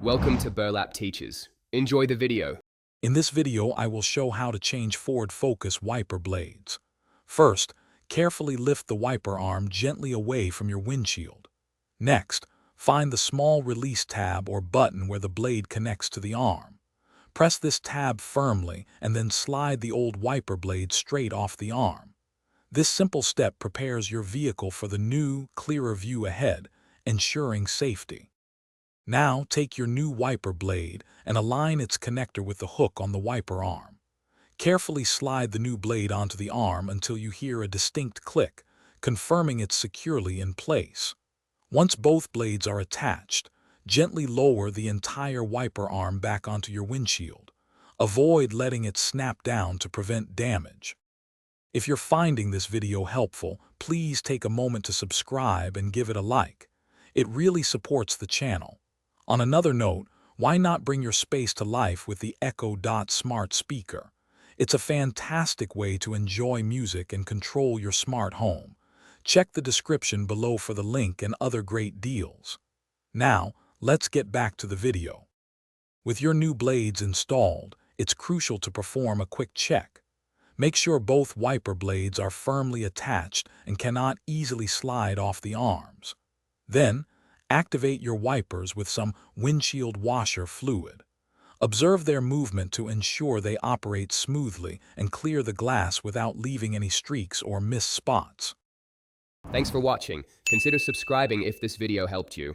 Welcome to Burlap Teachers. Enjoy the video. In this video, I will show how to change forward focus wiper blades. First, carefully lift the wiper arm gently away from your windshield. Next, find the small release tab or button where the blade connects to the arm. Press this tab firmly and then slide the old wiper blade straight off the arm. This simple step prepares your vehicle for the new, clearer view ahead, ensuring safety. Now take your new wiper blade and align its connector with the hook on the wiper arm. Carefully slide the new blade onto the arm until you hear a distinct click, confirming it's securely in place. Once both blades are attached, gently lower the entire wiper arm back onto your windshield. Avoid letting it snap down to prevent damage. If you're finding this video helpful, please take a moment to subscribe and give it a like. It really supports the channel. On another note, why not bring your space to life with the Echo Dot smart speaker? It's a fantastic way to enjoy music and control your smart home. Check the description below for the link and other great deals. Now, let's get back to the video. With your new blades installed, it's crucial to perform a quick check. Make sure both wiper blades are firmly attached and cannot easily slide off the arms. Then, activate your wipers with some windshield washer fluid. Observe their movement to ensure they operate smoothly and clear the glass without leaving any streaks or missed spots. Thanks for watching. Consider subscribing if this video helped you.